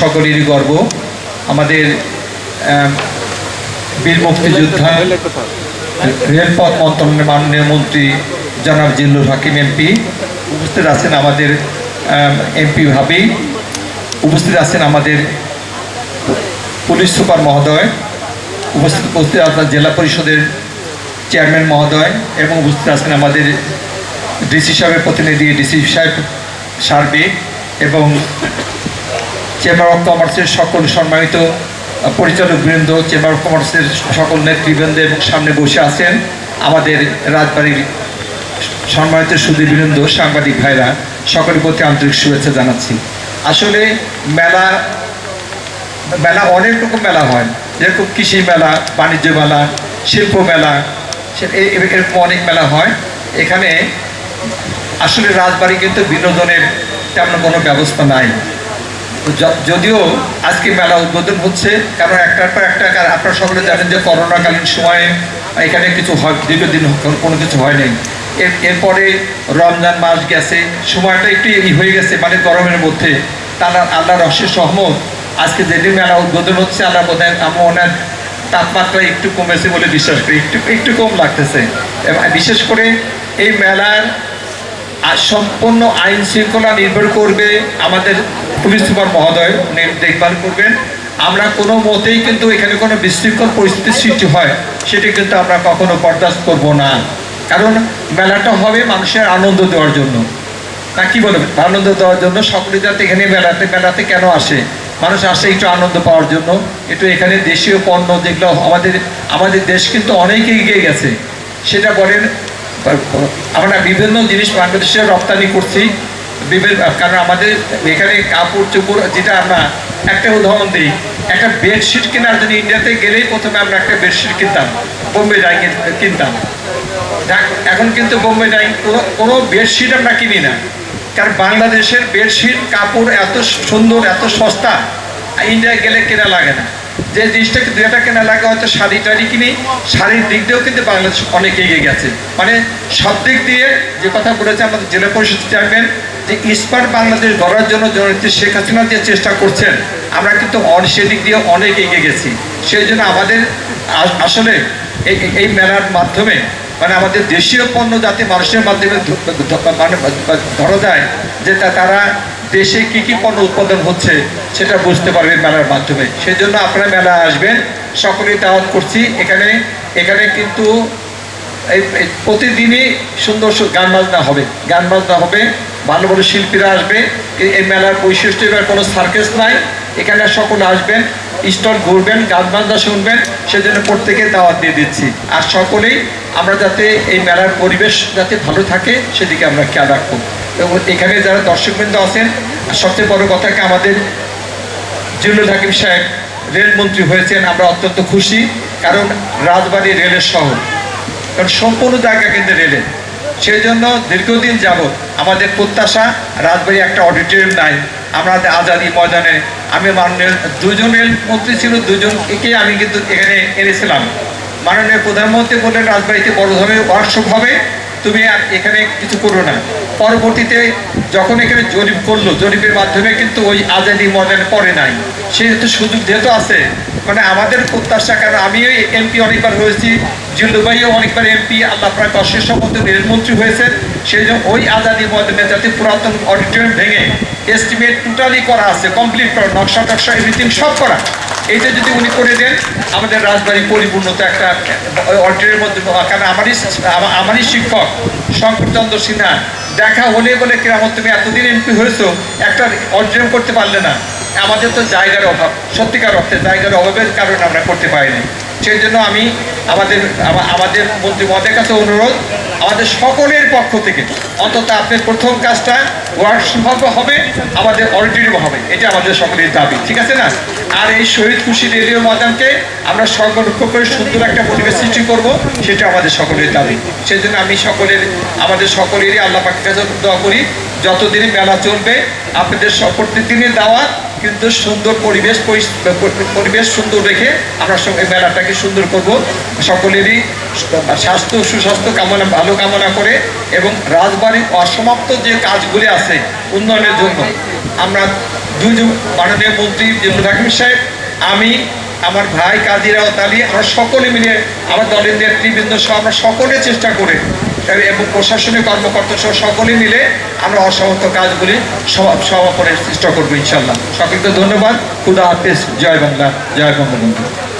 সকলেরই গর্ব আমাদের বীর মুক্তিযোদ্ধা রেলপথ মন্ত্রণালয়ের মাননীয় মন্ত্রী জনাব জিল্লুর হাকিম এমপি উপস্থিত আছেন, আমাদের এমপি ভাবি উপস্থিত আছেন, আমাদের পুলিশ সুপার মহোদয় উপস্থিত আপনার জেলা পরিষদের চেয়ারম্যান মহোদয় এবং উপস্থিত আছেন আমাদের ডিসি সাহেবের প্রতিনিধি ডিসি সাহেব সার্বিক এবং চেম্বার অফ কমার্সের সকল সম্মানিত পরিচালকবৃন্দ, চেম্বার অফ কমার্সের সকল নেতৃবৃন্দ এবং সামনে বসে আছেন আমাদের রাজবাড়ির সম্মানিত সুধীবৃন্দ, সাংবাদিক ভাইরা, সকলের প্রতি আন্তরিক শুভেচ্ছা জানাচ্ছি। আসলে মেলা অনেক রকম মেলা হয়, যেরকম কৃষি মেলা, বাণিজ্য মেলা, শিল্প মেলা, এরকম অনেক মেলা হয়। এখানে আসলে রাজবাড়ি কিন্তু বিনোদনের তেমন কোনো ব্যবস্থা নাই, যদিও আজকে মেলা উদ্বোধন হচ্ছে, কারণ একটার পর একটা আপনারা সকলে জানেন যে করোনাকালীন সময়ে এখানে কিছু হয়, দীর্ঘদিন কোনো কিছু হয় নাই। এরপরে রমজান মাস গেছে, সময়টা একটু হয়ে গেছে, মানে গরমের মধ্যে তারা আল্লাহর অশেষ সহমত আজকে যেদিন মেলা উদ্বোধন হচ্ছে, আল্লাহ বোধহয় আমার তাপমাত্রা একটু কমেছে বলে বিশ্বাস করি, একটু কম লাগতেছে। এবং বিশেষ করে এই মেলার সম্পূর্ণ আইন শৃঙ্খলা নির্ভর করবে আমাদের পুলিশ সুপার মহোদয়, উনি দেখভাল করবেন। আমরা কোনো মতেই কিন্তু এখানে কোনো বিশৃঙ্খল পরিস্থিতির সৃষ্টি হয় সেটি কিন্তু আমরা কখনো বরদাস্ত করব না, কারণ মেলাটা হবে মানুষের আনন্দ দেওয়ার জন্য, না কি বলবেন, আনন্দ দেওয়ার জন্য। সকলে যাতে এখানে মেলাতে কেন আসে, মানুষ আসে একটু আনন্দ পাওয়ার জন্য, একটু এখানে দেশীয় পণ্য যেগুলো আমাদের দেশ কিন্তু অনেক এগিয়ে গেছে, সেটা বলেন। আমরা বিভিন্ন জিনিস বাংলাদেশে রপ্তানি করছি, কারণ আমাদের এখানে কাপড় চোপড়, যেটা আমরা একটা উদাহরণ দিই, একটা বেডশিট কেনার জন্য ইন্ডিয়াতে গেলেই প্রথমে আমরা একটা বেডশিট কিনতাম, বোম্বে ডাই কিনতাম। এখন কিন্তু বোম্বে ডাই কোনো বেডশিট আমরা কিনি না, কারণ বাংলাদেশের বেডশিট কাপড় এত সুন্দর, এত সস্তা, ইন্ডিয়া গেলে কেনা লাগে না। যে জিনিসটাকে 2 টাকা কেনা লাগে, হয়তো শাড়ি টাড়ি কিনি, শাড়ির দিক দিয়েও কিন্তু বাংলাদেশ অনেক এগিয়ে গেছে। মানে সব দিক দিয়ে যে কথা বলেছে আমাদের জেলা পরিষদ চেয়ারম্যান, যে স্মার্ট বাংলাদেশ গড়ার জন্য জননেত্রী শেখ হাসিনা যে চেষ্টা করছেন, আমরা কিন্তু সেদিক দিয়ে অনেক এগিয়ে গেছি। সেই জন্য আমাদের আসলে এই মেলার মাধ্যমে মানে আমাদের দেশীয় পণ্য যাতে মানুষের মাধ্যমে ধরা যায় যে তারা দেশে কি কি পণ্য উৎপাদন হচ্ছে সেটা বুঝতে পারবে মেলার মাধ্যমে। সেই জন্য আপনারা মেলা আসবেন, সকলেই দাওয়াত করছি। এখানে কিন্তু প্রতিদিনই সুন্দর গান বাজনা হবে, ভালো ভালো শিল্পীরা আসবে। এই মেলার বৈশিষ্ট্য, এবার কোনো সার্কাস নাই, এখানে সকলে আসবেন, স্টল ঘুরবেন, গান বাজনা শুনবেন, সেজন্য প্রত্যেকে দাওয়াত দিয়ে দিচ্ছি। আর সকলেই আমরা যাতে এই মেলার পরিবেশ যাতে ভালো থাকে সেদিকে আমরা খেয়াল রাখবো। এবং এখানে যারা দর্শকবৃন্দ আছেন, সবচেয়ে বড় কথা কি, আমাদের জিল্লুর হাকিম সাহেব রেলমন্ত্রী হয়েছেন, আমরা অত্যন্ত খুশি, কারণ রাজবাড়ী রেলের শহর, কারণ সম্পূর্ণ জায়গা কিন্তু রেলের। সেই জন্য দীর্ঘদিন যাবৎ আমাদের প্রত্যাশা, রাজবাড়ী একটা অডিটোরিয়াম নাই, আমরা আজাদি ময়দানে, আমি মাননীয় 2 জন রেলমন্ত্রী ছিল, 2 জনকে আমি কিন্তু এখানে এনেছিলাম। মাননীয় প্রধানমন্ত্রী বললেন রাজবাড়িতে বড় ধরনের ওয়ার্কশপ হবে, তুমি আর এখানে কিছু করো না। পরবর্তীতে যখন এখানে জরিপ করলো, জরিপের মাধ্যমে কিন্তু ওই আজাদি ময়দানে পড়ে নাই, সেহেতু সুযোগ যেহেতু আছে, মানে আমাদের প্রত্যাশা, কারণ আমিও এমপি অনেকবার হয়েছি, জিল্লু ভাইও অনেকবার এমপি, আল্লাহ প্রায় অশেষ সম্মত রেলমন্ত্রী হয়েছেন। সেই জন্য ওই আজাদি ময়দানে যাতে পুরাতন অডিটোরিয়াম ভেঙে এস্টিমেট টোটালি করা আছে, কমপ্লিট করা, নকশা এভরিথিং সব করা, এইটা যদি উনি করে দেন, আমাদের রাজবাড়ি পরিপূর্ণতা একটা অডিটোরিয়ামের মধ্যে। কারণ আমারই শিক্ষক শঙ্করচন্দ্র সিনহা দেখা হলে বলে, কেরামত তুমি এতদিন এমপি হয়েছো, একটা অডিটোরিয়াম করতে পারলে না। আমাদের তো জায়গার অভাব, সত্যিকার অর্থে জায়গার অভাবের কারণে আমরা করতে পারিনি। সেই জন্য আমি আমাদের মন্ত্রী মহোদয়ের কাছে অনুরোধ, আমাদের সকলের পক্ষ থেকে অন্তত আপনার প্রথম কাজটা ওয়ার্কশপ হবে, আমাদের অডিটোরিয়াম হবে, এটা আমাদের সকলের দাবি, ঠিক আছে না? আর এই শহীদ খুশি রেডিও ময়দানকে আমরা সংরক্ষণ করে সুন্দর একটা পরিবেশ সৃষ্টি করব, সেটা আমাদের সকলের দাবি। সেই জন্য আমি আমাদের সকলেরই আল্লাহ পাকের কাছে দোয়া করি, যতদিন মেলা চলবে আপনাদের প্রত্যেকদিনের দাওয়াত, কিন্তু সুন্দর পরিবেশ সুন্দর রেখে আমরা সঙ্গে মেলাটাকে সুন্দর করব। সকলেরই সুস্বাস্থ্য ভালো কামনা করে, এবং রাজবাড়ির অসমাপ্ত যে কাজগুলি আছে উন্নয়নের জন্য, আমরা দুজন মাননীয় মন্ত্রী জিল্লুর হাকিম সাহেব, আমি, আমার ভাই কাজী রাউত আলী, আমরা সকলে মিলে আমার দলের নেতৃবৃন্দ সহ আমরা সকলে চেষ্টা করে এবং প্রশাসনিক কর্মকর্তা সহ সকলে মিলে আমরা অসমস্ত কাজগুলি সমাপনের চেষ্টা করবো ইনশাল্লাহ। সকলকে ধন্যবাদ। খুদা হাফেজ। জয় বাংলা, জয় বঙ্গবন্ধু।